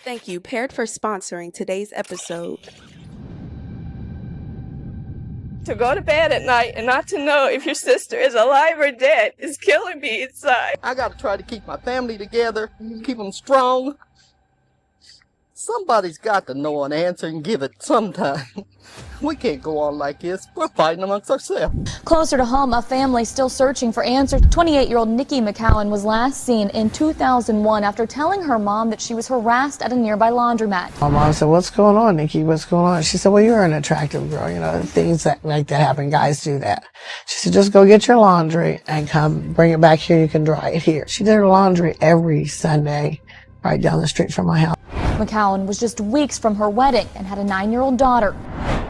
Thank you, Paired, for sponsoring today's episode. To go to bed at night and not to know if your sister is alive or dead is killing me inside. I gotta try to keep my family together, keep them strong. Somebody's got to know an answer and give it sometime. We can't go on like this. We're fighting amongst ourselves. Closer to home, a family still searching for answers. 28-year-old Niqui McCown was last seen in 2001 after telling her mom that she was harassed at a nearby laundromat. My mom said, "What's going on, Niqui? What's going on?" She said, "Well, you're an attractive girl. You know, things like that happen. Guys do that." She said, "Just go get your laundry and come bring it back here. You can dry it here." She did her laundry every Sunday right down the street from my house. McCown was just weeks from her wedding and had a 9-year-old daughter.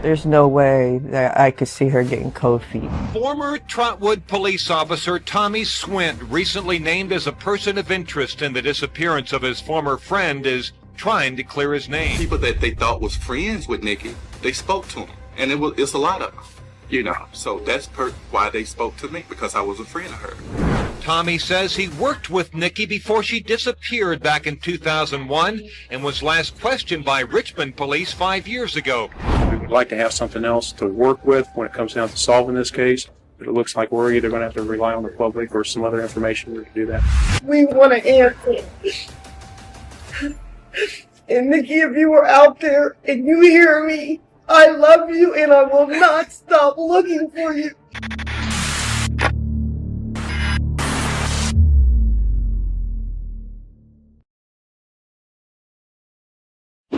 There's no way that I could see her getting cold feet. Former Trotwood police officer Tommy Swint, recently named as a person of interest in the disappearance of his former friend, is trying to clear his name. People that they thought was friends with Niqui, they spoke to him, and it's a lot of them, you know. So that's why they spoke to me, because I was a friend of her. Tommy says he worked with Niqui before she disappeared back in 2001 and was last questioned by Richmond police 5 years ago. We would like to have something else to work with when it comes down to solving this case, but it looks like we're either going to have to rely on the public or some other information to do that. We want to answer. And Niqui, if you were out there and you hear me, I love you and I will not stop looking for you.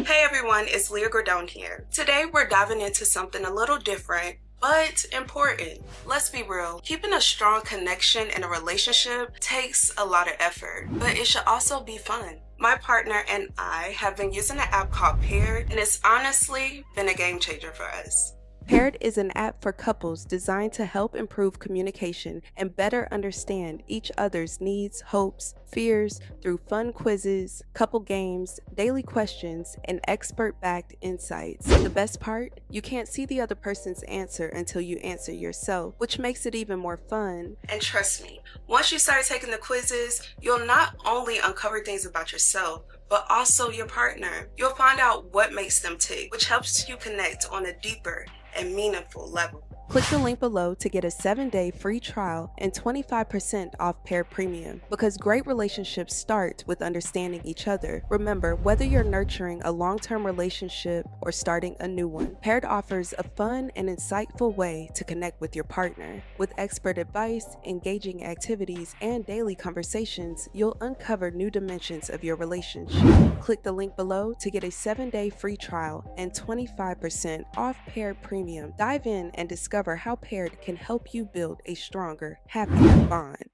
Hey everyone, it's Leah Gordone here. Today we're diving into something a little different, but important. Let's be real, keeping a strong connection in a relationship takes a lot of effort, but it should also be fun. My partner and I have been using an app called Paired, and it's honestly been a game changer for us. Paired is an app for couples designed to help improve communication and better understand each other's needs, hopes, fears through fun quizzes, couple games, daily questions, and expert-backed insights. The best part? You can't see the other person's answer until you answer yourself, which makes it even more fun. And trust me, once you start taking the quizzes, you'll not only uncover things about yourself, but also your partner. You'll find out what makes them tick, which helps you connect on a deeper and meaningful level. Click the link below to get a 7-day free trial and 25% off Paired Premium, because great relationships start with understanding each other. Remember, whether you're nurturing a long-term relationship or starting a new one, Paired offers a fun and insightful way to connect with your partner. With expert advice, engaging activities, and daily conversations, you'll uncover new dimensions of your relationship. Click the link below to get a 7-day free trial and 25% off Paired Premium. Dive in and discover how Paired can help you build a stronger, happier bond.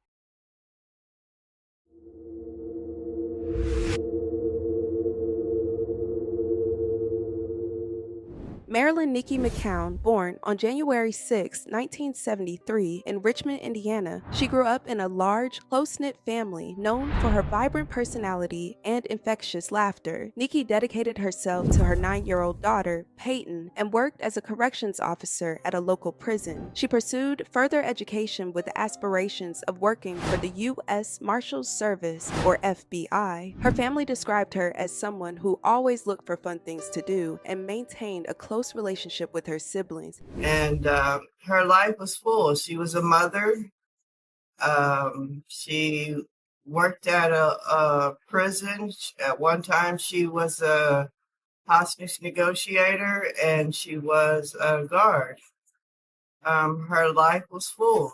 Marilyn Niqui McCown, born on January 6, 1973 in Richmond, Indiana, she grew up in a large, close-knit family known for her vibrant personality and infectious laughter. Niqui dedicated herself to her 9-year-old daughter, Peyton, and worked as a corrections officer at a local prison. She pursued further education with aspirations of working for the U.S. Marshals Service, or FBI. Her family described her as someone who always looked for fun things to do and maintained a close relationship with her siblings. And her life was full. She was a mother. She worked at a prison. At one time, she was a hostage negotiator, and she was a guard. Her life was full,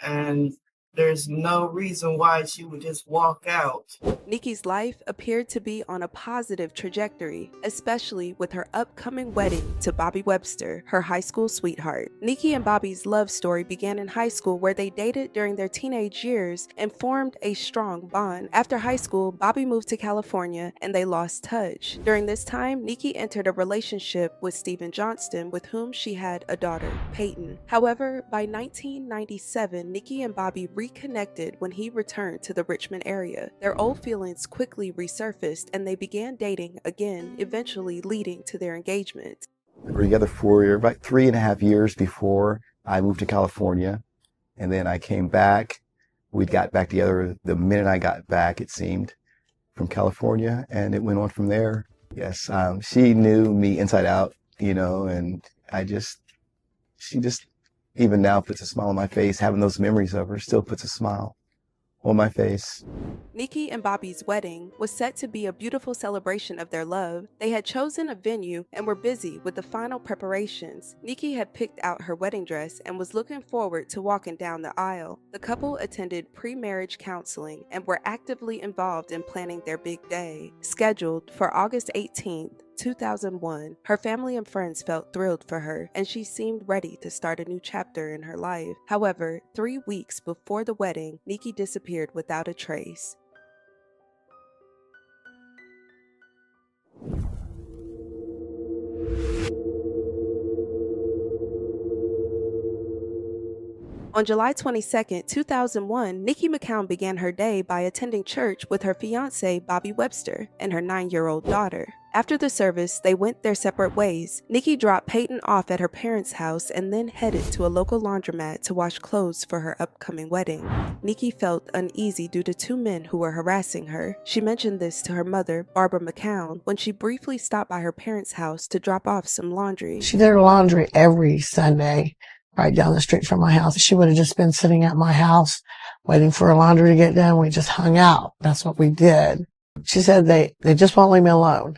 and there's no reason why she would just walk out. Niqui's life appeared to be on a positive trajectory, especially with her upcoming wedding to Bobby Webster, her high school sweetheart. Niqui and Bobby's love story began in high school, where they dated during their teenage years and formed a strong bond. After high school, Bobby moved to California and they lost touch. During this time, Niqui entered a relationship with Stephen Johnston, with whom she had a daughter, Peyton. However, by 1997, Niqui and Bobby reconnected when he returned to the Richmond area. Their old feelings quickly resurfaced and they began dating again, eventually leading to their engagement. We were together for about 3.5 years before I moved to California, and then I came back. We got back together the minute I got back, it seemed. from California, and it went on from there. Yes, she knew me inside out, and she just, even now, puts a smile on my face. Having those memories of her still puts a smile on my face. Niqui and Bobby's wedding was set to be a beautiful celebration of their love. They had chosen a venue and were busy with the final preparations. Niqui had picked out her wedding dress and was looking forward to walking down the aisle. The couple attended pre-marriage counseling and were actively involved in planning their big day. Scheduled for August 18th, 2001, her family and friends felt thrilled for her, and she seemed ready to start a new chapter in her life. However, 3 weeks before the wedding, Niqui disappeared without a trace. On July 22, 2001, Niqui McCown began her day by attending church with her fiancé, Bobby Webster, and her 9-year-old daughter. After the service, they went their separate ways. Niqui dropped Peyton off at her parents' house and then headed to a local laundromat to wash clothes for her upcoming wedding. Niqui felt uneasy due to 2 men who were harassing her. She mentioned this to her mother, Barbara McCown, when she briefly stopped by her parents' house to drop off some laundry. She did her laundry every Sunday right down the street from my house. She would have just been sitting at my house waiting for her laundry to get done. We just hung out. That's what we did. She said they just won't leave me alone.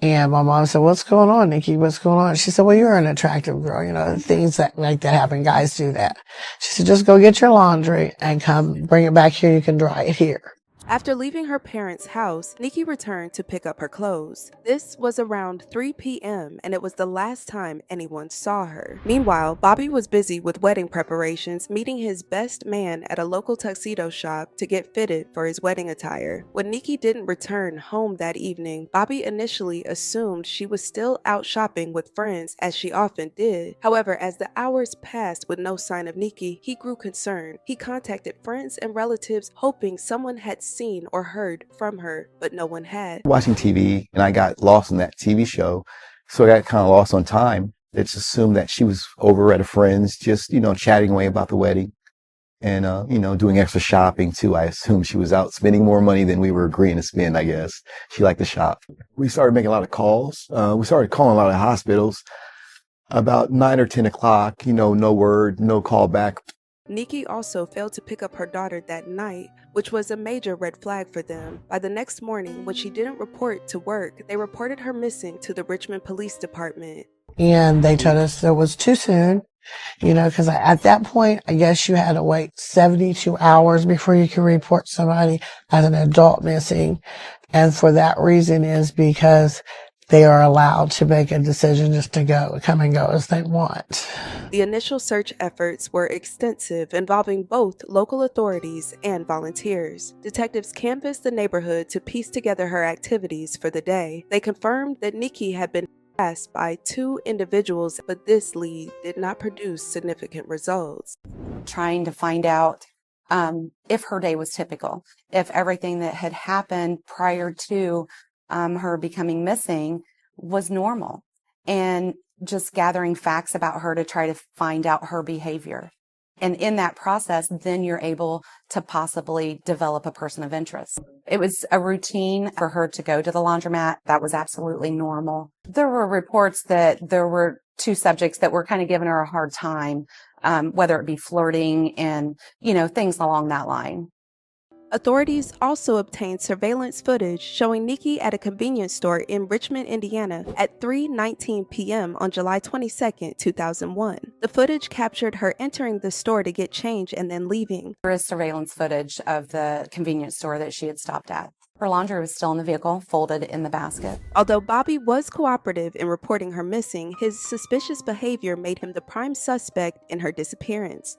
And my mom said, "What's going on, Niqui? What's going on?" She said, "Well, you're an attractive girl. Things like that happen. Guys do that." She said, "Just go get your laundry and come bring it back here. You can dry it here." After leaving her parents' house, Niqui returned to pick up her clothes. This was around 3 p.m. and it was the last time anyone saw her. Meanwhile, Bobby was busy with wedding preparations, meeting his best man at a local tuxedo shop to get fitted for his wedding attire. When Niqui didn't return home that evening, Bobby initially assumed she was still out shopping with friends, as she often did. However, as the hours passed with no sign of Niqui, he grew concerned. He contacted friends and relatives, hoping someone had seen or heard from her, but no one had. Watching TV, and I got lost in that TV show, so I got kind of lost on time. It's assumed that she was over at a friend's, just, chatting away about the wedding and, doing extra shopping too. I assumed she was out spending more money than we were agreeing to spend, I guess. She liked to shop. We started making a lot of calls. We started calling a lot of hospitals. About 9 or 10 o'clock, no word, no call back. Niqui also failed to pick up her daughter that night, which was a major red flag for them. By the next morning, when she didn't report to work, they reported her missing to the Richmond Police Department. And they told us it was too soon, because at that point, I guess you had to wait 72 hours before you could report somebody as an adult missing. And for that reason is because they are allowed to make a decision just to come and go as they want. The initial search efforts were extensive, involving both local authorities and volunteers. Detectives canvassed the neighborhood to piece together her activities for the day. They confirmed that Niqui had been harassed by 2 individuals, but this lead did not produce significant results. Trying to find out if her day was typical, if everything that had happened prior to her becoming missing was normal, and just gathering facts about her to try to find out her behavior. And in that process, then you're able to possibly develop a person of interest. It was a routine for her to go to the laundromat. That was absolutely normal. There were reports that there were 2 subjects that were kind of giving her a hard time, whether it be flirting and, things along that line. Authorities also obtained surveillance footage showing Niqui at a convenience store in Richmond, Indiana at 3:19 p.m. on July 22, 2001. The footage captured her entering the store to get change and then leaving. There is surveillance footage of the convenience store that she had stopped at. Her laundry was still in the vehicle, folded in the basket. Although Bobby was cooperative in reporting her missing, his suspicious behavior made him the prime suspect in her disappearance.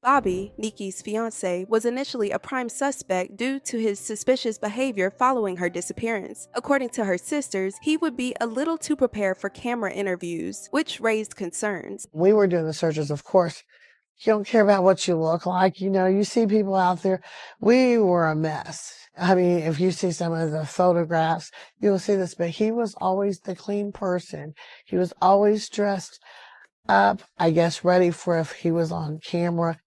Bobby, Niqui's fiancé, was initially a prime suspect due to his suspicious behavior following her disappearance. According to her sisters, he would be a little too prepared for camera interviews, which raised concerns. We were doing the searches, of course. You don't care about what you look like. You see people out there. We were a mess. I mean, if you see some of the photographs, you'll see this, but he was always the clean person. He was always dressed up, I guess, ready for if he was on camera.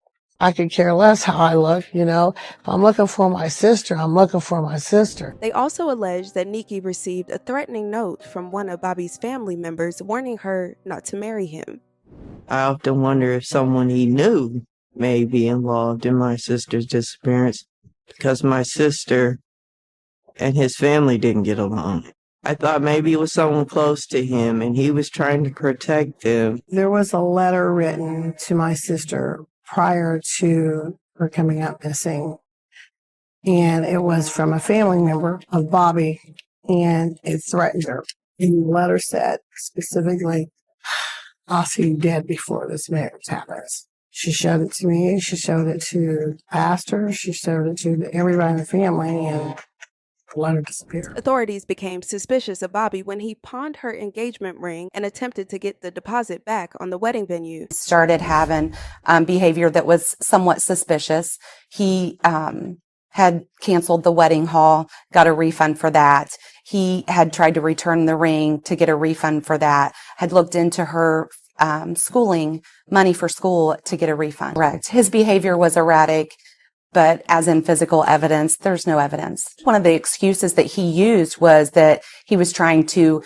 I could care less how I look, you know. If I'm looking for my sister, I'm looking for my sister. They also allege that Niqui received a threatening note from one of Bobby's family members warning her not to marry him. I often wonder if someone he knew may be involved in my sister's disappearance, because my sister and his family didn't get along. I thought maybe it was someone close to him and he was trying to protect them. There was a letter written to my sister prior to her coming up missing, and it was from a family member of Bobby, and it threatened her. And the letter said specifically, "I'll see you dead before this marriage happens." She showed it to me, she showed it to the pastor, she showed it to everybody in the family, and the letter disappeared. Authorities became suspicious of Bobby when he pawned her engagement ring and attempted to get the deposit back on the wedding venue. Started having behavior that was somewhat suspicious. He had canceled the wedding hall, got a refund for that. He had tried to return the ring to get a refund for that, had looked into her schooling, money for school to get a refund. Correct. His behavior was erratic, but as in physical evidence, there's no evidence. One of the excuses that he used was that he was trying to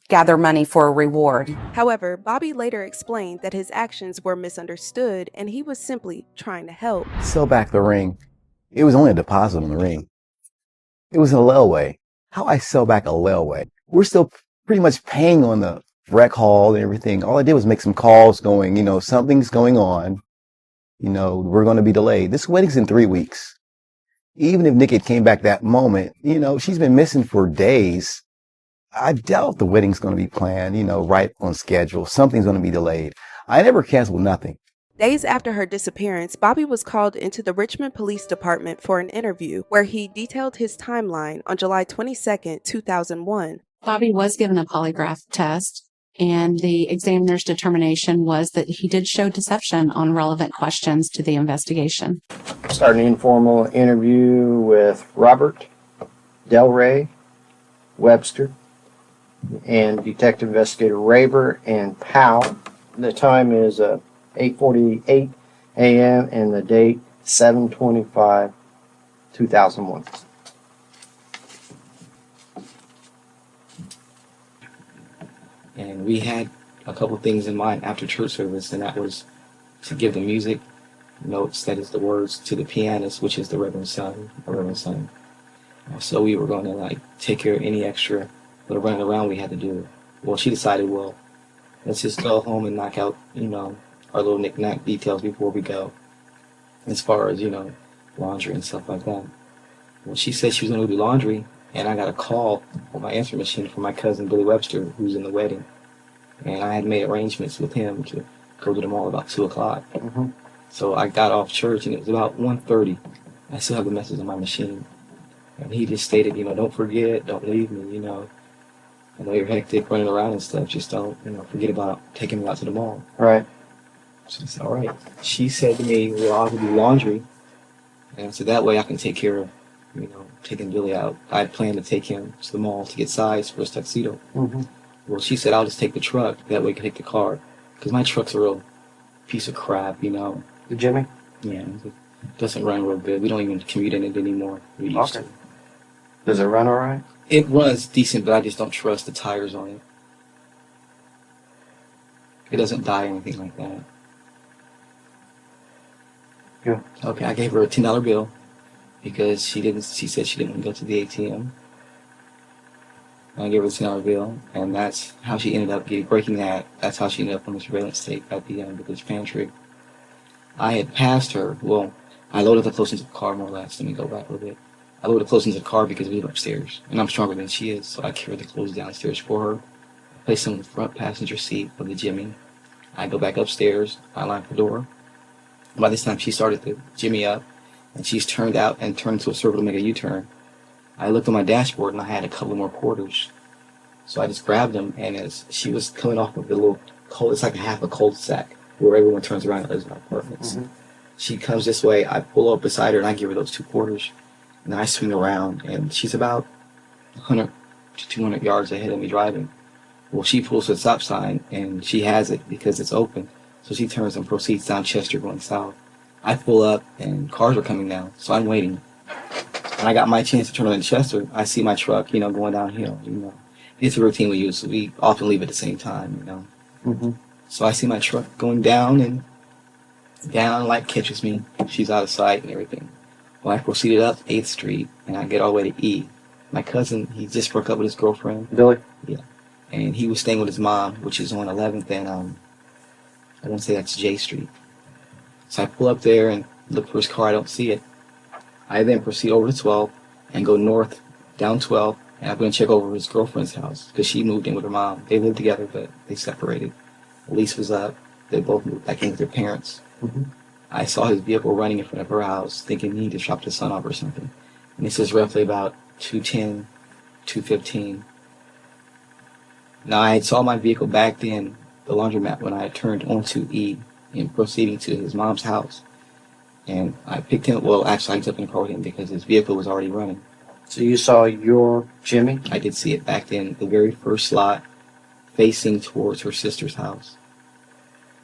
gather money for a reward. However, Bobby later explained that his actions were misunderstood and he was simply trying to help. Sell back the ring. It was only a deposit on the ring. It was a layaway. How I sell back a layaway? We're still pretty much paying on the rec hall and everything. All I did was make some calls going, you know, something's going on. You know, we're going to be delayed. This wedding's in 3 weeks. Even if Niqui came back that moment, you know, she's been missing for days. I doubt the wedding's going to be planned, you know, right on schedule. Something's going to be delayed. I never canceled nothing. Days after her disappearance, Bobby was called into the Richmond Police Department for an interview where he detailed his timeline on July 22nd, 2001. Bobby was given a polygraph test, and the examiner's determination was that he did show deception on relevant questions to the investigation. Start an informal interview with Robert, Delray, Webster, and Detective Investigator Raver and Powell. The time is 8:48 a.m. and the date 7/25/2001. And we had a couple things in mind after church service, and that was to give the music notes, that is the words, to the pianist, which is the Reverend Son. So we were going to like take care of any extra little running around we had to do. Well, she decided, well, let's just go home and knock out, you know, our little knick-knack details before we go, as far as, you know, laundry and stuff like that. Well, she said she was going to do laundry, and I got a call on my answering machine from my cousin Billy Webster, who's in the wedding. And I had made arrangements with him to go to the mall about 2 o'clock. So I got off church, and it was about 1:30. I still have the message on my machine. And he just stated, you know, don't forget, don't leave me, you know. I know you're hectic running around and stuff, just don't, you know, forget about taking me out to the mall. Right. So I said, all right. She said to me, well, I'll do laundry. And so that way I can take care of, you know, taking Billy out. I had planned to take him to the mall to get size for his tuxedo. Well, she said, I'll just take the truck. That way I can take the car. Because my truck's a real piece of crap, you know. The Jimmy? Yeah. It doesn't run real good. We don't even commute in it anymore. We used to. Does it run all right? It runs decent, but I just don't trust the tires on it. It doesn't die or anything like that. Good. Okay, I gave her a $10 bill because she said she didn't want to go to the ATM. I gave her a $10 bill, and that's how she ended up breaking that. That's how she ended up on the surveillance tape at the village pantry. I had passed her. Well, I loaded the clothes into the car, more or less. Let me go back a little bit. I loaded the clothes into the car because we were upstairs, and I'm stronger than she is, so I carried the clothes downstairs for her. Placed them in the front passenger seat of the Jimmy. I go back upstairs. I lock the door. By this time, she started to Jimmy up, and she's turned out and turned into a circle to make a U-turn. I looked on my dashboard, and I had a couple more quarters. So I just grabbed them, and as she was coming off of the little it's like a half a cul-de-sac where everyone turns around and lives in apartments. She comes this way, I pull up beside her, and I give her those 2 quarters. And I swing around, and she's about 100 to 200 yards ahead of me driving. Well, she pulls her stop sign, and she has it because it's open. So she turns and proceeds down Chester going south. I pull up, and cars are coming down, so I'm waiting. When I got my chance to turn on Chester, I see my truck, going downhill, It's a routine we use, so we often leave at the same time, So I see my truck going down, and down, light catches me. She's out of sight and everything. Well, I proceeded up 8th Street, and I get all the way to E. My cousin, he just broke up with his girlfriend. Billy? Yeah. And he was staying with his mom, which is on 11th and, I want to say that's J Street. So I pull up there and look for his car. I don't see it. I then proceed over to 12 and go north down 12, and I'm going to check over his girlfriend's house because she moved in with her mom. They lived together, but they separated. The lease was up. They both moved back in with their parents. I saw his vehicle running in front of her house, thinking he just dropped his son off or something. And this is roughly about 2:10, 2:15. Now, I had saw my vehicle backed in the laundromat when I had turned onto E and proceeding to his mom's house. And I picked him, well, actually, I jumped in the car with him because his vehicle was already running. So you saw your Jimmy? I did see it backed in the very first slot facing towards her sister's house.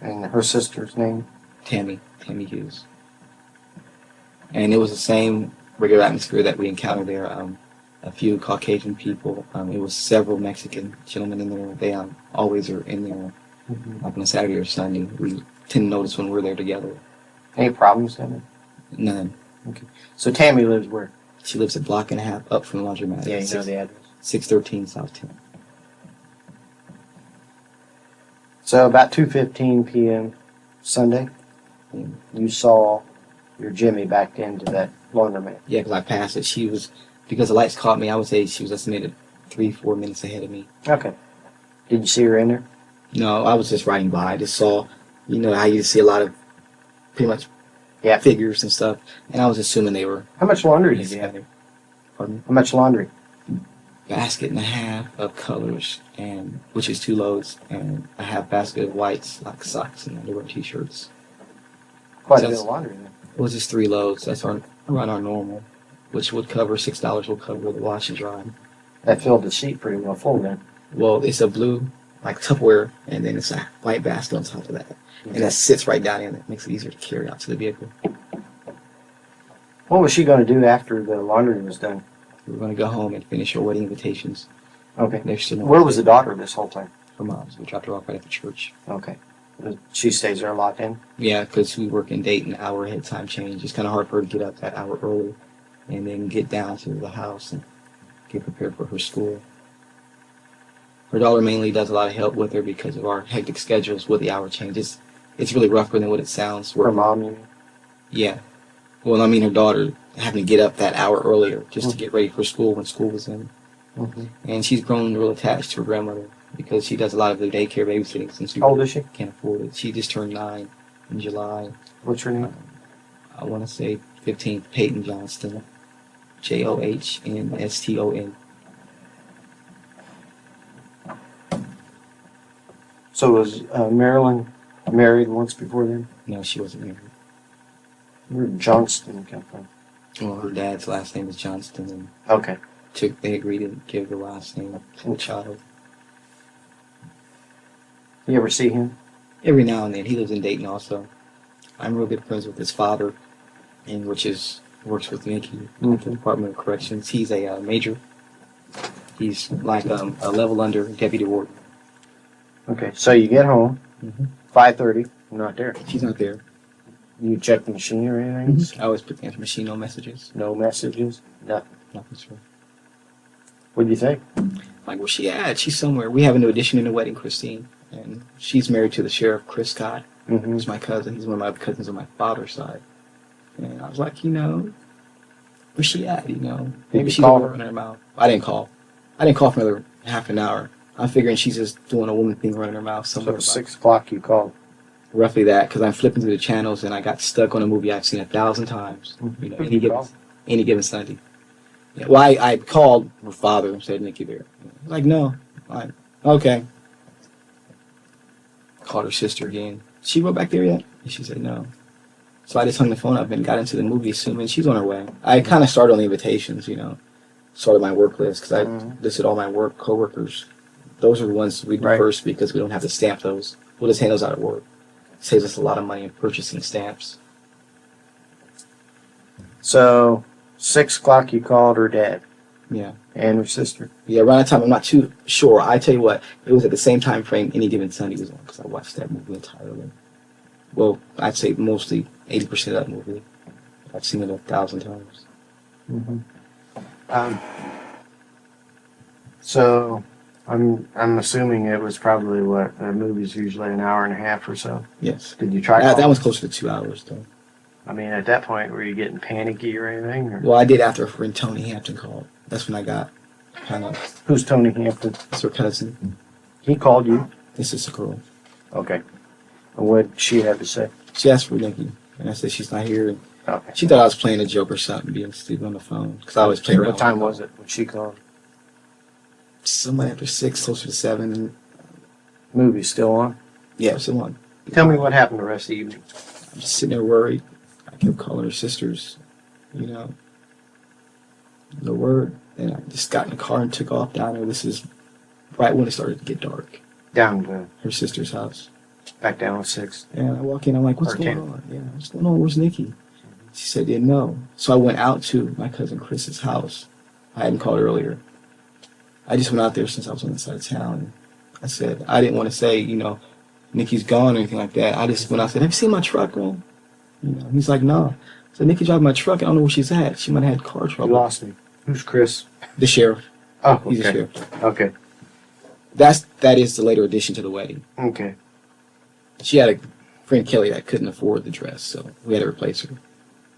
And her sister's name? Tammy Hughes. And it was the same regular atmosphere that we encountered there. A few Caucasian people. It was several Mexican gentlemen in there. They always are in there, like on a Saturday or Sunday. We tend to notice when we're there together. Any problems, Tammy? None. Okay. So Tammy lives where? She lives a block and a half up from the laundromat. Yeah, you know the address. 613 South 10. So about 2:15 p.m. Sunday, you saw your Jimmy backed into that laundromat. Yeah, because I passed it. She was, because the lights caught me, I would say she was estimated 3-4 minutes ahead of me. Okay. Did you see her in there? No, I was just riding by. I just saw, how you see a lot of pretty much figures and stuff, and I was assuming they were. How much laundry did you have? Pardon me? How much laundry? Basket and a half of colors, and which is 2 loads, and a half basket of whites, like socks and underwear, t-shirts. Quite a bit of laundry then. It was just 3 loads. That's around our normal, which would cover $6 will cover the wash and dry. That filled the seat pretty well full then. Well, it's a blue, like Tupperware, and then it's a white basket on top of that. And that sits right down in it. Makes it easier to carry out to the vehicle. What was she going to do after the laundry was done? We were going to go home and finish her wedding invitations. Okay. Where was the daughter this whole time? Her mom's. We dropped her off right at the church. Okay. She stays there a lot then? Yeah, because we work in Dayton, hour ahead time change. It's kind of hard for her to get up that hour early and then get down to the house and get prepared for her school. Her daughter mainly does a lot of help with her because of our hectic schedules with the hour changes. It's really rougher than what it sounds. Her mom, you mean? Yeah. Well, I mean her daughter having to get up that hour earlier just to get ready for school when school was in. And she's grown real attached to her grandmother because she does a lot of the daycare babysitting since we How old is she? can't afford it. She just turned 9 in July. What's her name? I want to say 15th, Peyton Johnston. Johnston. So was Marilyn married once before then? No, she wasn't married. Where did Johnston come from? Well, her dad's last name is Johnston, and Okay. they agreed to give the last name to the child. You ever see him? Every now and then. He lives in Dayton also. I'm real good friends with his father, and works with Niqui at the Department of Corrections. He's a major. He's like a level under deputy warden. Okay, so you get home, 5:30, not there. She's not there. You check the machine or anything? I always put the answer machine, no messages. No messages? Nothing. Nothing's wrong. What do you think? Like, where's she at? She's somewhere. We have a new addition in the wedding, Christine, and she's married to the sheriff, Chris Scott. He's my cousin. He's one of my cousins on my father's side. And I was like, where's she at? Maybe she's running her mouth. I didn't call. I didn't call for another half an hour. I'm figuring she's just doing a woman thing, running her mouth somewhere. So 6 o'clock you called? Roughly that, because I'm flipping through the channels and I got stuck on a movie I've seen 1,000 times. Any given Sunday. Yeah, well, I called her father and said, Niqui there. Like, no. Like, okay. Called her sister again. She wrote back there yet? And she said no. So I just hung the phone up and got into the movie assuming she's on her way. I kind of started on the invitations, started my work list because I listed all my work coworkers. Those are the ones we do first because we don't have to stamp those. We'll just hand those out at work. It saves us a lot of money in purchasing stamps. So 6 o'clock you called her dad. Yeah. And her sister. Yeah, around that time, I'm not too sure. I tell you what, it was at the same time frame Any Given Sunday was on because I watched that movie entirely. Well, I'd say mostly 80% of that movie. I've seen it 1,000 times. So I'm assuming it was probably what a movie's usually an hour and a half or so. Yes. Did you try? That was closer to 2 hours though. I mean, at that point, were you getting panicky or anything? Or? Well, I did after her friend Tony Hampton called. That's when I got kind of. Who's Tony Hampton? It's her cousin. He called you? This is a girl. Okay. And what did she have to say? She asked for Niqui, and I said she's not here. And okay. She thought I was playing a joke or something, being stupid on the phone. Because I always play around. What time was it when she called? Somebody after 6, closer to 7. And movie's still on? Yeah, it's still on. Tell me what happened the rest of the evening. I'm just sitting there worried. I kept calling her sisters, no word. And I just got in the car and took off down there. This is right when it started to get dark. Down to her sister's house. Back down to 6. And I walk in, I'm like, what's going on? Yeah, what's going on? Where's Niqui? She said, didn't know. So I went out to my cousin Chris's house. I hadn't called earlier. I just went out there since I was on the side of town. And I said, I didn't want to say, Niqui's gone or anything like that. I just went out and said, have you seen my truck, man? He's like, no. So Niqui driving my truck. I don't know where she's at. She might have had car trouble. You lost me. Who's Chris? The sheriff. Oh, okay. He's the sheriff. Okay. That is the later addition to the wedding. Okay. She had a friend Kelly that couldn't afford the dress, so we had to replace her.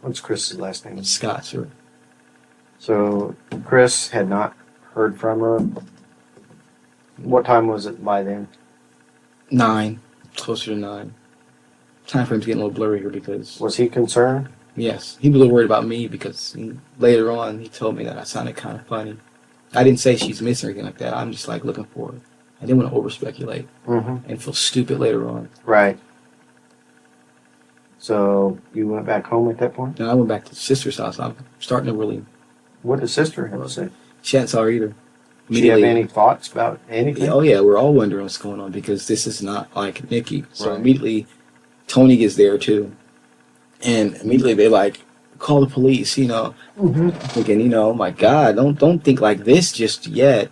What's Chris's last name? Scott, sir. So Chris had not heard from her. What time was it by then? 9. Closer to 9. Time frame's getting a little blurry here because... Was he concerned? Yes. He was a little worried about me because later on he told me that I sounded kind of funny. I didn't say she's missing or anything like that. I'm just like looking for her. I didn't want to over-speculate and feel stupid later on. Right. So you went back home at that point? No, I went back to sister's house. I'm starting to really... What did sister have to say? She hadn't saw her either. Did she have any thoughts about anything? Oh yeah, we're all wondering what's going on because this is not like Niqui. So Right. immediately Tony gets there too. And immediately they like call the police, thinking, oh my God, don't think like this just yet.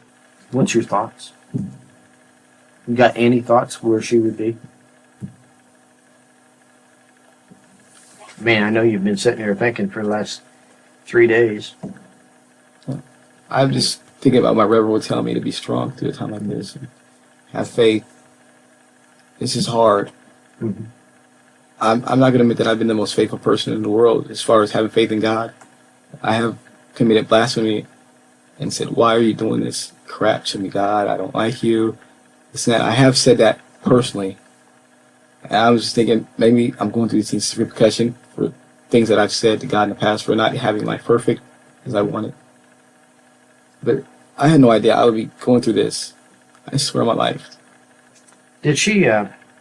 What's your thoughts? You got any thoughts where she would be? Man, I know you've been sitting here thinking for the last 3 days. I'm just thinking about my Reverend would tell me to be strong through a time like this. And have faith. This is hard. I'm not going to admit that I've been the most faithful person in the world as far as having faith in God. I have committed blasphemy and said, why are you doing this crap to me, God? I don't like you. This and that. I have said that personally. And I was just thinking, maybe I'm going through these repercussions for things that I've said to God in the past for not having life perfect as I wanted. But I had no idea I would be going through this. I swear on my life. Did she,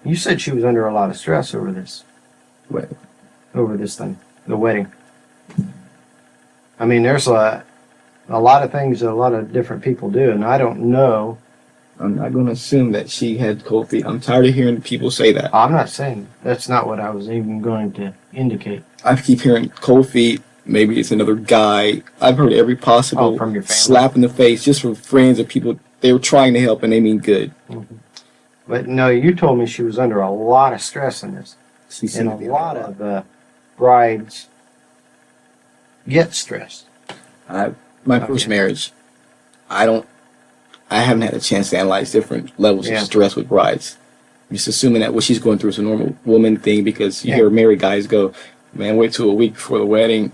you said she was under a lot of stress over this. What? Over this thing, the wedding. I mean, there's a lot of things that a lot of different people do, and I don't know. I'm not going to assume that she had cold feet. I'm tired of hearing people say that. I'm not saying. That's not what I was even going to indicate. I keep hearing cold feet. Maybe it's another guy. I've heard every possible from your family? slap in the face just from friends or people. They were trying to help and they mean good. But no, you told me she was under a lot of stress in this. And a lot of brides get stressed. My first marriage, I haven't had a chance to analyze different levels of stress with brides. I'm just assuming that what she's going through is a normal woman thing because you hear married guys go, man, wait till a week before the wedding.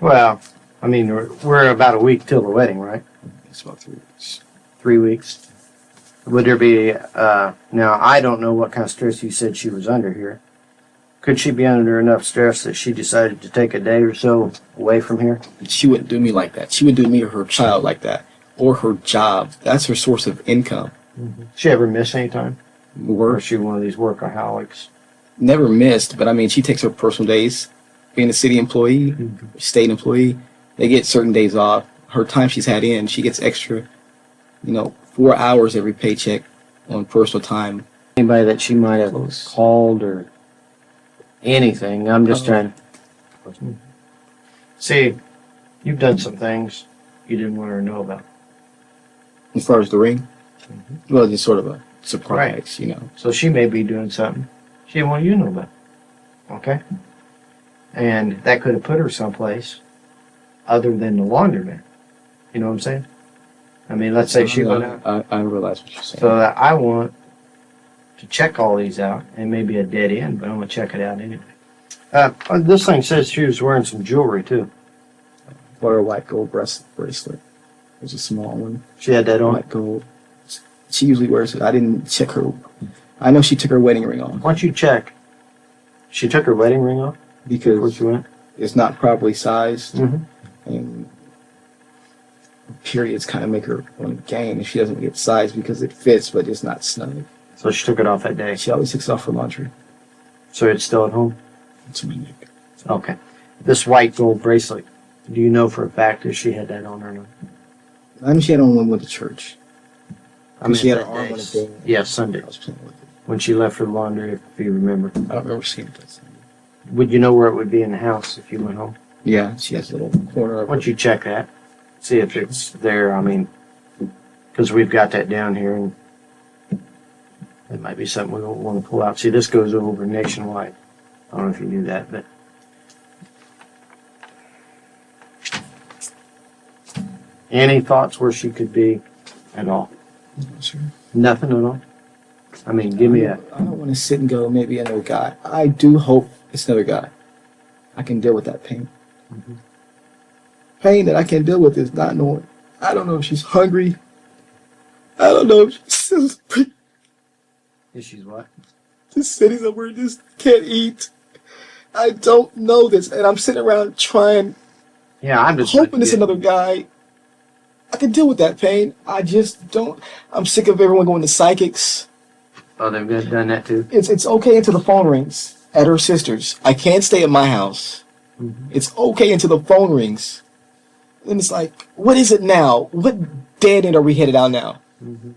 Well, I mean, we're about a week till the wedding, right? It's about 3 weeks. 3 weeks. Would there be, now I don't know what kind of stress you said she was under here. Could she be under enough stress that she decided to take a day or so away from here? She wouldn't do me like that. She would do me or her child like that. Or her job. That's her source of income. She ever miss any time? Work. Or is she one of these workaholics? never missed, but I mean, she takes her personal days. Being a city employee, state employee, they get certain days off. Her time she's had in, she gets extra, 4 hours every paycheck on personal time. Anybody that she might have called or anything? I'm just trying to see. You've done some things you didn't want her to know about. As far as the ring, well, it's sort of a surprise, So she may be doing something she didn't want you to know about. Okay? And that could have put her someplace other than the laundromat. You know what I'm saying? I mean, let's say she went out. I realize what you're saying. So that I want to check all these out. It may be a dead end, but I'm going to check it out anyway. This thing says she was wearing some jewelry, too. Or a white gold bracelet. It was a small one. She had that on? White gold. She usually wears it. I didn't check her. I know she took her wedding ring off. Why don't you check? She took her wedding ring off? Because before she went? It's not properly sized. Mm-hmm. And periods kind of make her want to gain if she doesn't get sized because it fits, but it's not snug. So she took it off that day? She always takes it off for laundry. So it's still at home? It's my neck. Okay. This white gold bracelet, do you know for a fact if she had that on or not? I know she had on when we went to church. I mean, she had her that arm day. on a day. Yeah, Sunday. I was playing with it. When she left for the laundry, if you remember. I don't remember seeing it that Sunday. Would you know where it would be in the house if you went home? Yeah, she has a little corner of Why don't you check that? See if it's there. I mean, because we've got that down here, and it might be something we don't want to pull out. See, this goes over nationwide. I don't know if you knew that, but any thoughts where she could be at all? Sure. Nothing at all? I mean, give me a... I don't want to sit and go, maybe another guy. I do hope it's another guy. I can deal with that pain. Mm-hmm. Pain that I can't deal with is not knowing. I don't know if she's hungry. I don't know if she's... If she's what? Just sitting somewhere and just can't eat. I don't know this. And I'm sitting around trying... Yeah, I'm just... hoping it's another guy. I can deal with that pain. I just don't... I'm sick of everyone going to psychics. Oh, they've done that too? It's okay until the phone rings at her sister's. I can't stay at my house. Mm-hmm. It's okay until the phone rings. And it's like, what is it now? What dead end are we headed out now? Mm-hmm.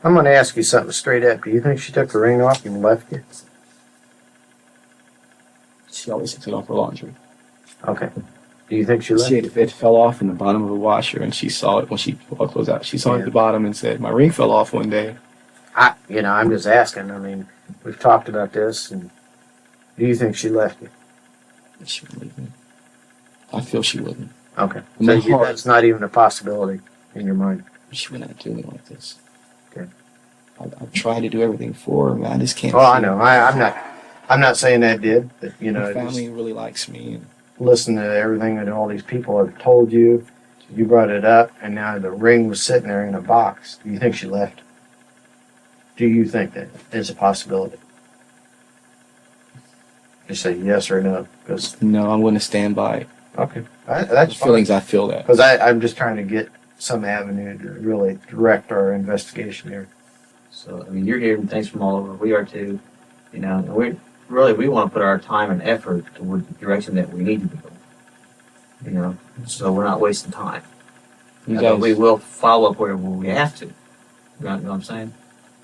I'm going to ask you something straight up. Do you think she took her ring off and left you? She always takes it off for laundry. Okay. Do you think she left? It fell off in the bottom of the washer, and she saw it when she pulled clothes out. She saw it at the bottom and said, "My ring fell off one day." I'm just asking. I mean, we've talked about this, and do you think she left you? She wouldn't leave me. I feel she wouldn't. Okay. In So my heart, that's not even a possibility in your mind. she would not do anything like this. Okay. I've tried to do everything for her, man. I just can't. Oh, I know. I'm not saying that did, but My family really likes me. And listen to everything that all these people have told you. You brought it up, and now the ring was sitting there in a box. Do you think she left? Do you think that is a possibility? Just say yes or no. Because no, I'm going to stand by. Okay, that's the feelings. I feel that because I'm just trying to get some avenue to really direct our investigation here. So I mean, you're hearing things from all over. We are too. And we want to put our time and effort toward the direction that we need to go. So we're not wasting time. We will follow up where we have to. You know what I'm saying?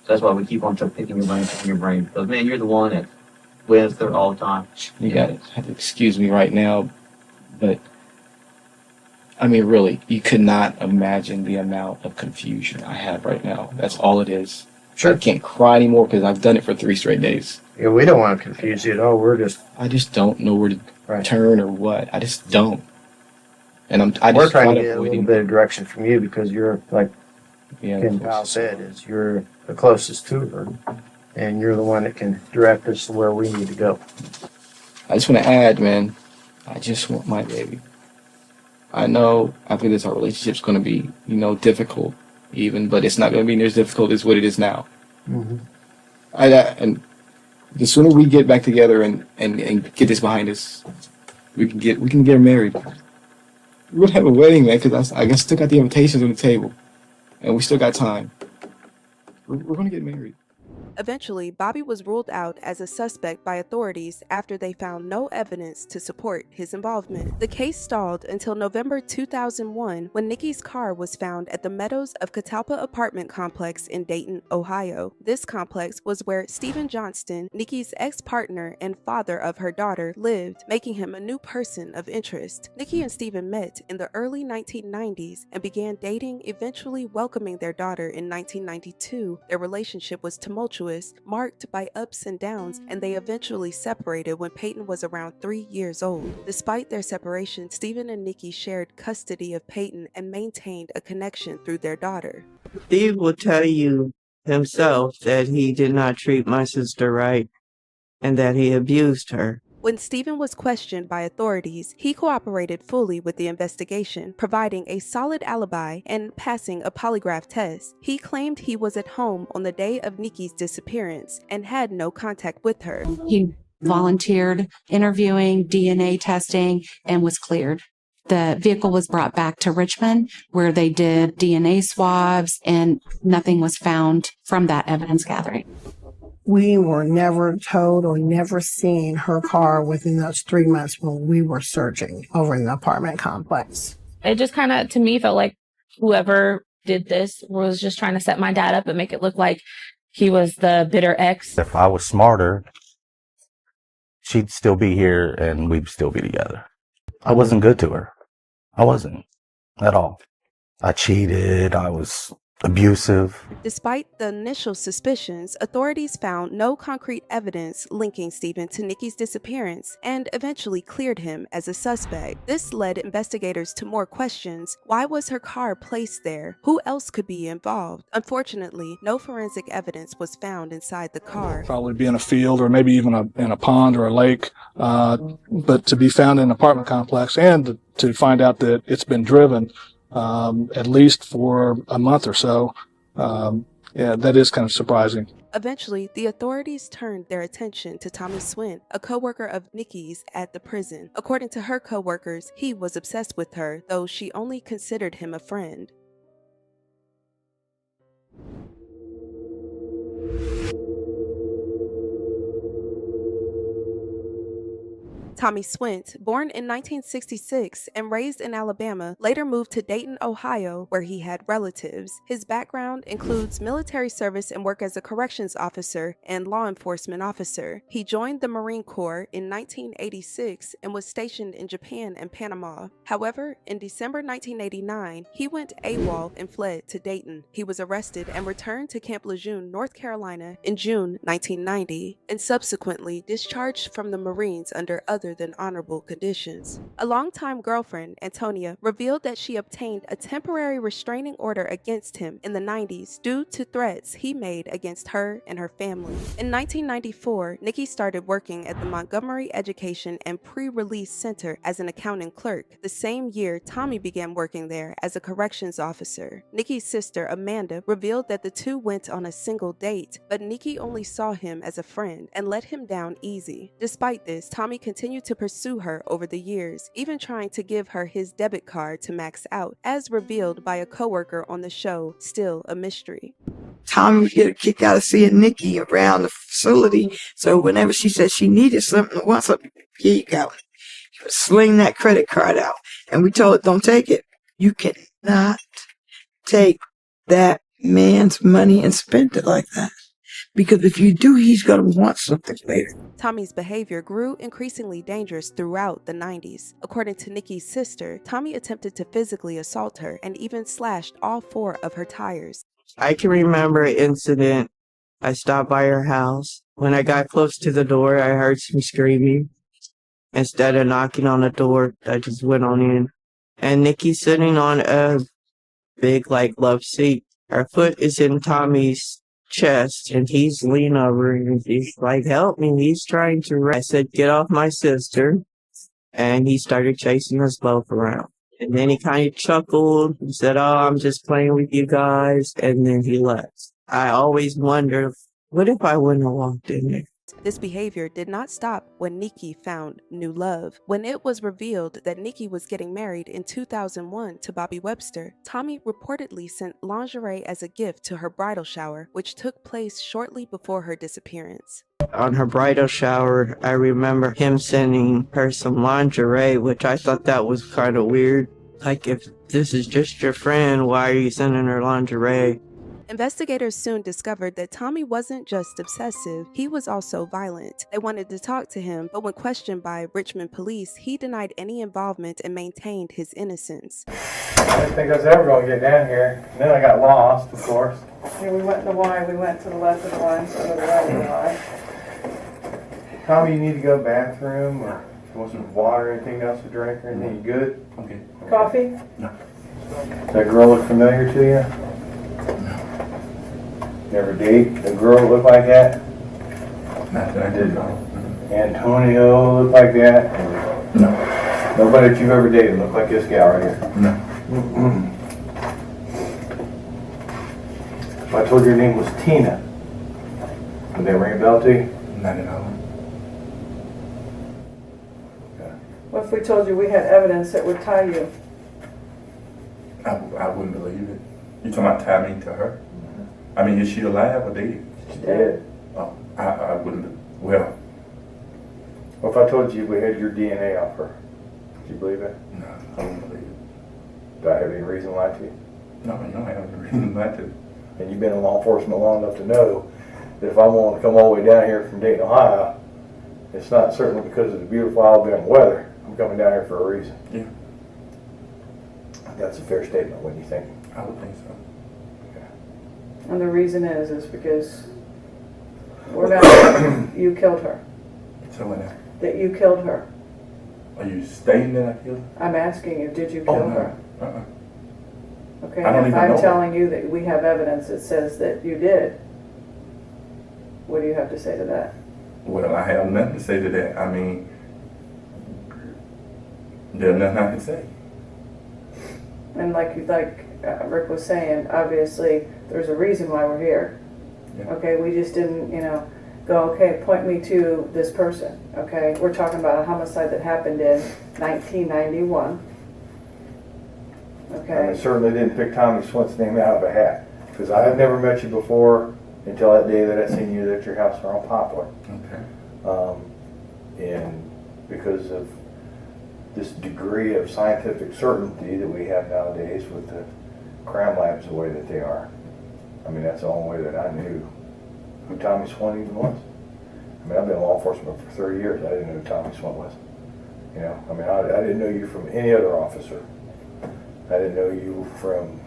So that's why we keep on picking your brain. Because man, you're the one that lives there all the time. You got to have to excuse me right now, but I mean, really, you could not imagine the amount of confusion I have right now. That's all it is. Sure. I can't cry anymore because I've done it for 3 straight days. Yeah, we don't want to confuse you at all. I just don't know where to turn or what. I just don't. And we're trying to get a little bit of direction from you because you're like Ken Powell said, you're the closest to her, and you're the one that can direct us to where we need to go. I just want to add, man, I just want my baby. I know after this, our relationship's going to be, difficult even, but it's not going to be near as difficult as what it is now. Mm-hmm. And the sooner we get back together and get this behind us, we can get her married. We're going to have a wedding, man, because I guess still got the invitations on the table, and we still got time. We're going to get married. Eventually, Bobby was ruled out as a suspect by authorities after they found no evidence to support his involvement. The case stalled until November 2001 when Niqui's car was found at the Meadows of Catalpa apartment complex in Dayton, Ohio. This complex was where Stephen Johnston, Niqui's ex-partner and father of her daughter, lived, making him a new person of interest. Niqui and Stephen met in the early 1990s and began dating, eventually welcoming their daughter in 1992. Their relationship was tumultuous, marked by ups and downs, and they eventually separated when Peyton was around 3 years old. Despite their separation, Stephen and Niqui shared custody of Peyton and maintained a connection through their daughter. Steve will tell you himself that he did not treat my sister right and that he abused her. When Stephen was questioned by authorities, he cooperated fully with the investigation, providing a solid alibi and passing a polygraph test. He claimed he was at home on the day of Niqui's disappearance and had no contact with her. He volunteered interviewing, DNA testing, and was cleared. The vehicle was brought back to Richmond where they did DNA swabs and nothing was found from that evidence gathering. We were never told or never seen her car within those 3 months when we were searching over in the apartment complex. It just kind of, to me, felt like whoever did this was just trying to set my dad up and make it look like he was the bitter ex. If I was smarter, she'd still be here and we'd still be together. I wasn't good to her. I wasn't at all. I cheated. I was abusive. Despite the initial suspicions, authorities found no concrete evidence linking Stephen to Niqui's disappearance and eventually cleared him as a suspect. This led investigators to more questions. Why was her car placed there? Who else could be involved? Unfortunately, no forensic evidence was found inside the car. Probably be in a field or maybe even in a pond or a lake, but to be found in an apartment complex and to find out that it's been driven at least for a month or so. Yeah, that is kind of surprising. Eventually, the authorities turned their attention to Tommy Swint, a coworker of Niqui's at the prison. According to her coworkers, he was obsessed with her, though she only considered him a friend. Tommy Swint, born in 1966 and raised in Alabama, later moved to Dayton, Ohio, where he had relatives. His background includes military service and work as a corrections officer and law enforcement officer. He joined the Marine Corps in 1986 and was stationed in Japan and Panama. However, in December 1989, he went AWOL and fled to Dayton. He was arrested and returned to Camp Lejeune, North Carolina in June 1990, and subsequently discharged from the Marines under other than honorable conditions. A longtime girlfriend, Antonia, revealed that she obtained a temporary restraining order against him in the 90s due to threats he made against her and her family. In 1994, Niqui started working at the Montgomery Education and Pre-Release Center as an accounting clerk. The same year, Tommy began working there as a corrections officer. Niqui's sister, Amanda, revealed that the two went on a single date, but Niqui only saw him as a friend and let him down easy. Despite this, Tommy continued to pursue her over the years, even trying to give her his debit card to max out, as revealed by a coworker on the show, Still a Mystery. Tommy would get a kick out of seeing Niqui around the facility, so whenever she said she needed something or want something, here you go. She would sling that credit card out, and we told her, don't take it. You cannot take that man's money and spend it like that. Because if you do, he's going to want something later. Tommy's behavior grew increasingly dangerous throughout the 90s. According to Niqui's sister, Tommy attempted to physically assault her and even slashed all 4 of her tires. I can remember an incident. I stopped by her house. When I got close to the door, I heard some screaming. Instead of knocking on the door, I just went on in. And Niqui's sitting on a big, love seat. Her foot is in Tommy's chest, and he's leaning over and he's like, help me. He's trying to I said, get off my sister. And he started chasing us both around. And then he kind of chuckled and said, oh, I'm just playing with you guys. And then he left. I always wonder, what if I wouldn't have walked in there? This behavior did not stop when Niqui found new love. When it was revealed that Niqui was getting married in 2001 to Bobby Webster, Tommy reportedly sent lingerie as a gift to her bridal shower, which took place shortly before her disappearance. On her bridal shower, I remember him sending her some lingerie, which I thought that was kind of weird. Like, if this is just your friend, why are you sending her lingerie? Investigators soon discovered that Tommy wasn't just obsessive, he was also violent. They wanted to talk to him, but when questioned by Richmond police, he denied any involvement and maintained his innocence. I didn't think I was ever going to get down here. And then I got lost, of course. Yeah, we went to the Y, we went to the left of the Y instead of the right of the Y. Tommy, you need to go to the bathroom, or if you want some water, anything else to drink, or anything? You good? Okay. Coffee? No. Does that girl look familiar to you? Never date a girl that looked like that? Not that I did, no. Antonio looked like that? No. Nobody that you've ever dated looked like this gal right here? No. If I told you your name was Tina, would that ring a bell to you? Not at all. What if we told you we had evidence that would tie you? I wouldn't believe it. You talking about tie me to her? I mean, is she alive or dead? She's dead. Oh, I wouldn't. Well, What if I told you we had your DNA off her? Would you believe it? no, I wouldn't believe it. Do I have any reason to lie to you? No, you don't have any reason not to. And you've been in law enforcement long enough to know that if I'm willing to come all the way down here from Dayton, Ohio, it's not certainly because of the beautiful Alabama weather. I'm coming down here for a reason. Yeah. That's a fair statement, wouldn't you think? I would think so. And the reason is because we're not, you killed her. So what now? That you killed her. Are you stating that I killed her? I'm asking you, did you Oh, kill no. her? Okay, I don't if even I'm know telling you that we have evidence that says that you did, what do you have to say to that? Well, I have nothing to say to that. I mean, there's nothing I can say. And like Rick was saying, obviously there's a reason why we're here. Yeah. Okay, we just didn't, go, okay, point me to this person. Okay, we're talking about a homicide that happened in 1991. And Okay, I certainly didn't pick Tommy Swint's name out of a hat, because I had never met you before until that day that I seen you at your house on Poplar. Okay. And because of this degree of scientific certainty that we have nowadays with the crime labs the way that they are, I mean, that's the only way that I knew who Tommy Swint even was. I mean, I've been in law enforcement for 30 years. I didn't know who Tommy Swint was. I mean, I didn't know you from any other officer. I didn't know you from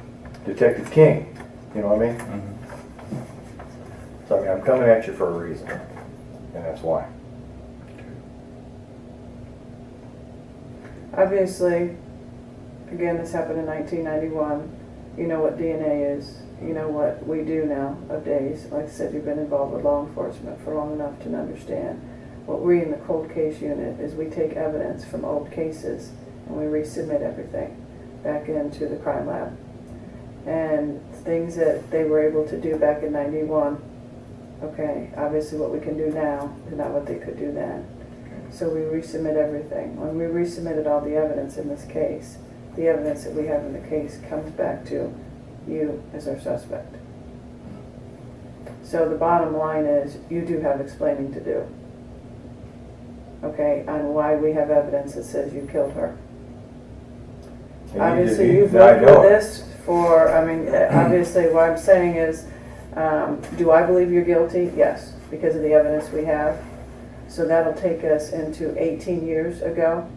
Detective King. You know what I mean? Mm-hmm. So, I mean, I'm coming at you for a reason, and that's why. obviously, again, this happened in 1991. You know what DNA is. You know what we do nowadays. Like I said, you've been involved with law enforcement for long enough to understand. What we in the cold case unit is we take evidence from old cases and we resubmit everything back into the crime lab. And things that they were able to do back in 91, okay, obviously what we can do now is not what they could do then. So we resubmit everything. When we resubmitted all the evidence in this case, the evidence that we have in the case comes back to you as our suspect. So the bottom line is you do have explaining to do, okay, on why we have evidence that says you killed her. Obviously, you've lived with this for, I mean, obviously what I'm saying is, do I believe you're guilty? Yes, because of the evidence we have. So that'll take us into 18 years ago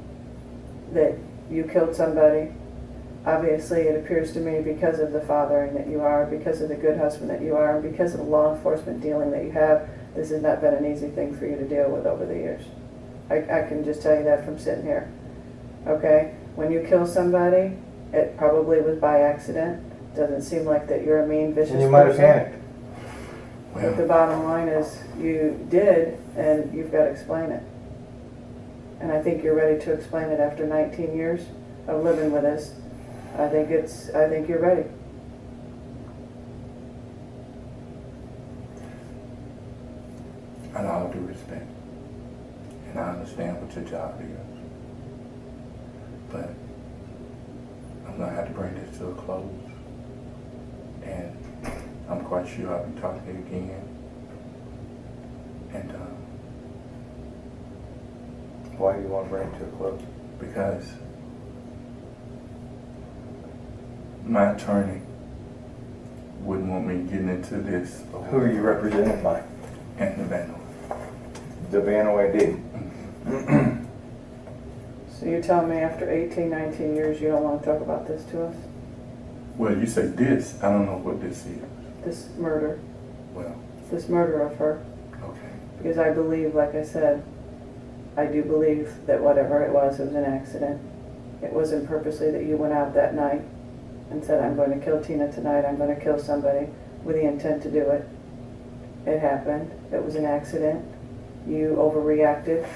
that you killed somebody. Obviously, it appears to me because of the fathering that you are, because of the good husband that you are, and because of the law enforcement dealing that you have, this has not been an easy thing for you to deal with over the years. I can just tell you that from sitting here. Okay? When you kill somebody, it probably was by accident. Doesn't seem like that you're a mean, vicious person. And you might have panicked. But the bottom line is you did, and you've got to explain it. And I think you're ready to explain it after 19 years of living with us. I think you're ready. And all due respect. And I understand what your job is. But I'm gonna have to bring this to a close. And I'm quite sure I'll be talking to you again. And why do you want to bring it to a close? Because my attorney wouldn't want me getting into this. Who are you represented by? Anthony Vano. The Vano ID. So you're telling me after 18, 19 years you don't want to talk about this to us? Well, you say this. I don't know what this is. This murder. Well. This murder of her. Okay. Because I believe, like I said, I do believe that whatever it was an accident. It wasn't purposely that you went out that night and said, I'm going to kill Tina tonight, I'm going to kill somebody, with the intent to do it. It happened. It was an accident. You overreacted.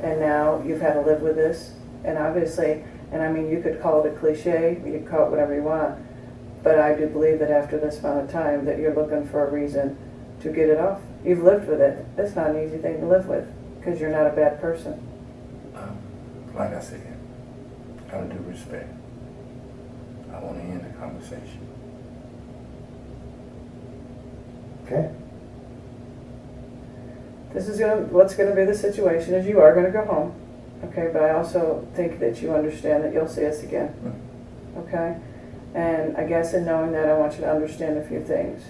And now you've had to live with this. And obviously, and I mean, you could call it a cliche, you could call it whatever you want, but I do believe that after this amount of time that you're looking for a reason to get it off. You've lived with it. It's not an easy thing to live with, because you're not a bad person. Like I said, out of due respect, I want to end the conversation. Okay. This is what's gonna be the situation is you are gonna go home, okay? But I also think that you understand that you'll see us again, okay? And I guess in knowing that, I want you to understand a few things.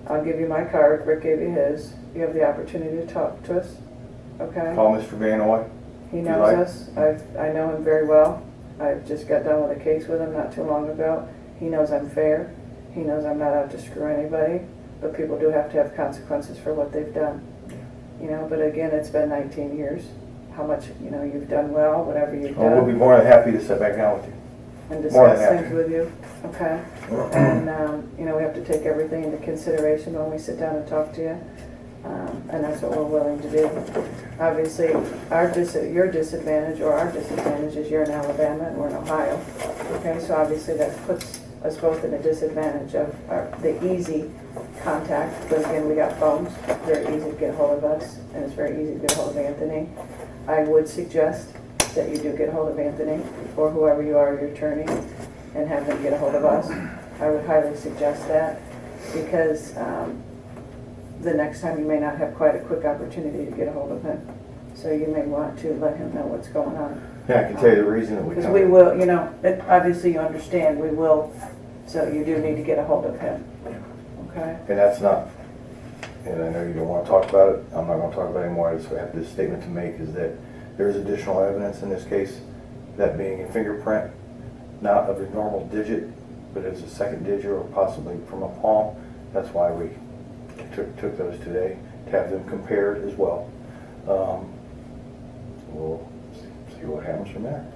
I'll give you my card. Rick gave you his. You have the opportunity to talk to us, okay? Call Mr. Vanoy. He knows us. I know him very well. I've just got done with a case with him not too long ago. He knows I'm fair. He knows I'm not out to screw anybody. But people do have to have consequences for what they've done. You know, but again, it's been 19 years. How much, you know, you've done well, whatever you've done. We'll be more than happy to sit back down with you. And discuss things with you, okay? And, you know, we have to take everything into consideration when we sit down and talk to you. And that's what we're willing to do. Obviously, your disadvantage or our disadvantage is you're in Alabama and we're in Ohio. Okay, so obviously that puts us both in a disadvantage of the easy contact, because again, we got phones. It's very easy to get a hold of us, and it's very easy to get a hold of Anthony. I would suggest that you do get a hold of Anthony or whoever you are, your attorney, and have them get a hold of us. I would highly suggest that, because the next time you may not have quite a quick opportunity to get a hold of him. So you may want to let him know what's going on. Yeah, I can tell you the reason that we Because come. we will, you know, obviously you understand, we will, so you do need to get a hold of him. Okay? And that's not, and I know you don't want to talk about it, I'm not going to talk about it anymore. I just have this statement to make, is that there is additional evidence in this case, that being a fingerprint, not of a normal digit, but as a second digit or possibly from a palm. That's why we took those today, to have them compared as well. We'll see what happens from there.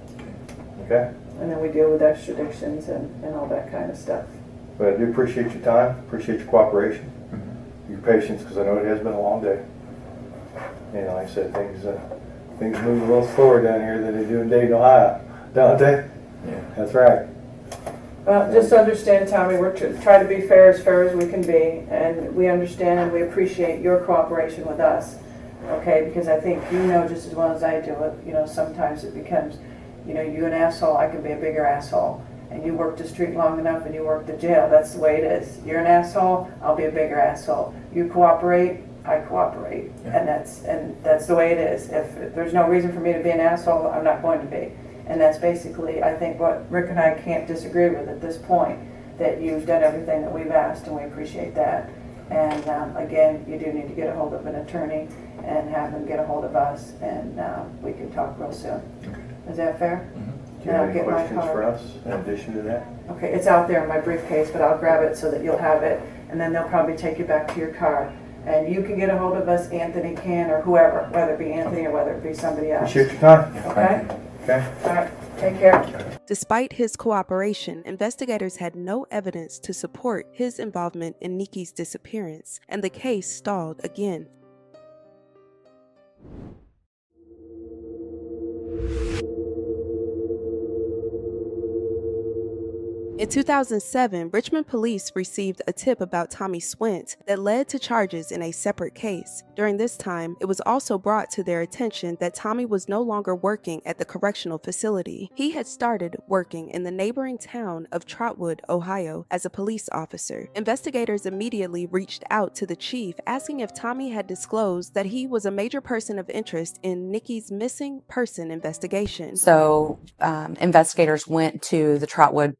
Okay? And then we deal with extradictions and all that kind of stuff. But I do appreciate your time, appreciate your cooperation, your patience, because I know it has been a long day. And like I said, things move a little slower down here than they do in Dayton, Ohio, don't they? Yeah. That's right. Well, just understand, Tommy, we're trying to be fair as we can be, and we understand and we appreciate your cooperation with us, okay? Because I think you know just as well as I do it, you know, sometimes it becomes, you know, you an asshole, I can be a bigger asshole. And you work the street long enough and you work the jail, that's the way it is. You're an asshole, I'll be a bigger asshole. You cooperate, I cooperate. Yeah. And that's the way it is. If there's no reason for me to be an asshole, I'm not going to be. And that's basically, I think, what Rick and I can't disagree with at this point, that you've done everything that we've asked, and we appreciate that. And again, you do need to get a hold of an attorney and have them get a hold of us, and we can talk real soon. Okay. Is that fair? Mm-hmm. Do you have any questions for us in addition to that? Okay, it's out there in my briefcase, but I'll grab it so that you'll have it, and then they'll probably take you back to your car. And you can get a hold of us, Anthony can, or whoever, whether it be Anthony or whether it be somebody else. Appreciate your time. Okay? Okay. All right, take care. Despite his cooperation, investigators had no evidence to support his involvement in Niqui's disappearance, and the case stalled again. In 2007, Richmond police received a tip about Tommy Swint that led to charges in a separate case. During this time, it was also brought to their attention that Tommy was no longer working at the correctional facility. He had started working in the neighboring town of Trotwood, Ohio, as a police officer. Investigators immediately reached out to the chief asking if Tommy had disclosed that he was a major person of interest in Niqui's missing person investigation. So investigators went to the Trotwood,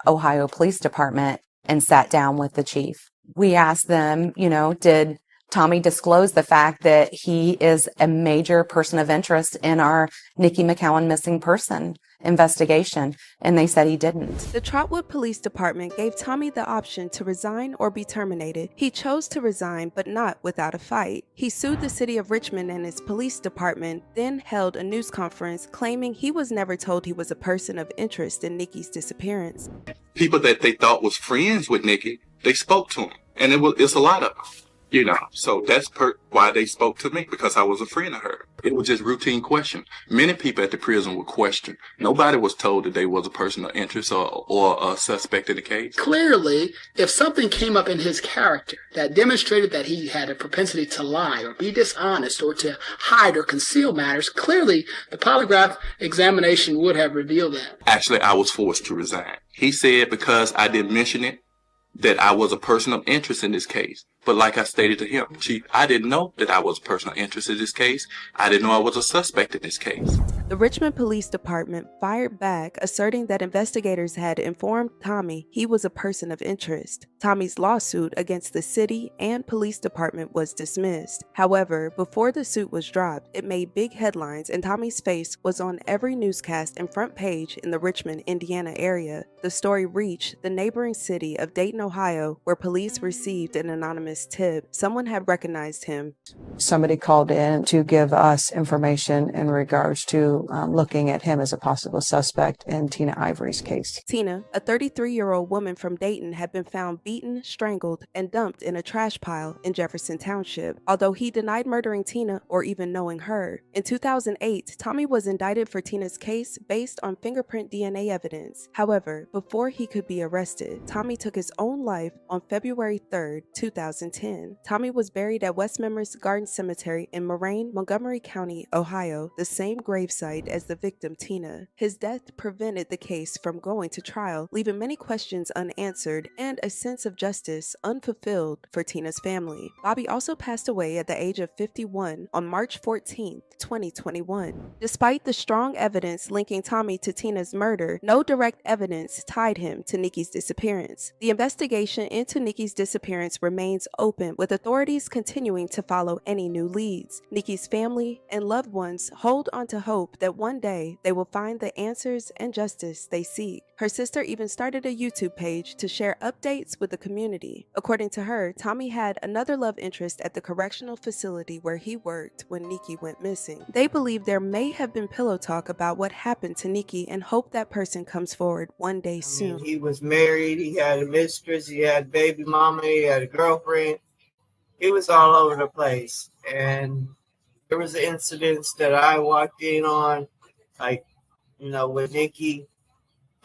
Ohio Police Department and sat down with the chief. We asked them, did Tommy disclosed the fact that he is a major person of interest in our Niqui McCown missing person investigation, and they said he didn't. The Trotwood Police Department gave Tommy the option to resign or be terminated. He chose to resign, but not without a fight. He sued the city of Richmond and its police department, then held a news conference claiming he was never told he was a person of interest in Niqui's disappearance. People that they thought was friends with Niqui, they spoke to him, and it's a lot of them. So that's why they spoke to me, because I was a friend of her. It was just routine question. Many people at the prison would question. Nobody was told that they was a person of interest or a suspect in the case. Clearly, if something came up in his character that demonstrated that he had a propensity to lie or be dishonest or to hide or conceal matters, clearly the polygraph examination would have revealed that. Actually, I was forced to resign. He said because I didn't mention it, that I was a person of interest in this case. But like I stated to him, Chief, I didn't know that I was a person of interest in this case. I didn't know I was a suspect in this case. The Richmond Police Department fired back, asserting that investigators had informed Tommy he was a person of interest. Tommy's lawsuit against the city and police department was dismissed. However, before the suit was dropped, it made big headlines and Tommy's face was on every newscast and front page in the Richmond, Indiana area. The story reached the neighboring city of Dayton, Ohio, where police received an anonymous tip. Someone had recognized him. Somebody called in to give us information in regards to looking at him as a possible suspect in Tina Ivory's case. Tina, a 33-year-old woman from Dayton, had been found beaten, strangled, and dumped in a trash pile in Jefferson Township, although he denied murdering Tina or even knowing her. In 2008, Tommy was indicted for Tina's case based on fingerprint DNA evidence. However, before he could be arrested, Tommy took his own life on February 3, 2010. Tommy was buried at West Memphis Garden Cemetery in Moraine, Montgomery County, Ohio, the same gravesite as the victim Tina. His death prevented the case from going to trial, leaving many questions unanswered and a sense of justice unfulfilled for Tina's family. Bobby also passed away at the age of 51 on March 14, 2021. Despite the strong evidence linking Tommy to Tina's murder, no direct evidence tied him to Niqui's disappearance. The investigation into Niqui's disappearance remains open, with authorities continuing to follow any new leads. Niqui's family and loved ones hold on to hope that one day they will find the answers and justice they seek. Her sister even started a YouTube page to share updates with the community. According to her, Tommy had another love interest at the correctional facility where he worked when Niqui went missing. They believe there may have been pillow talk about what happened to Niqui and hope that person comes forward one day soon. He was married, he had a mistress, he had a baby mama, he had a girlfriend. He was all over the place. And there was incidents that I walked in on, like, with Niqui,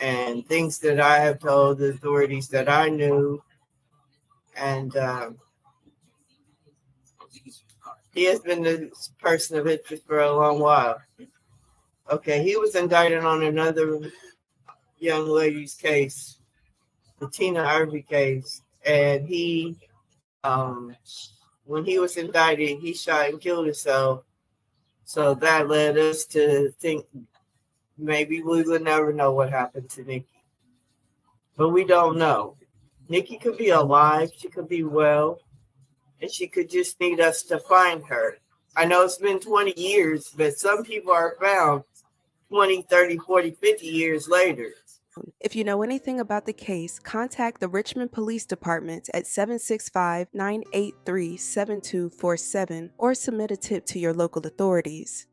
and things that I have told the authorities that I knew. And he has been this person of interest for a long while. Okay, he was indicted on another young lady's case, the Tina Ivory case. And he, when he was indicted, he shot and killed himself. So that led us to think maybe we would never know what happened to Niqui. But we don't know. Niqui could be alive, she could be well, and she could just need us to find her. I know it's been 20 years, but some people are found 20, 30, 40, 50 years later. If you know anything about the case, contact the Richmond Police Department at 765-983-7247 or submit a tip to your local authorities.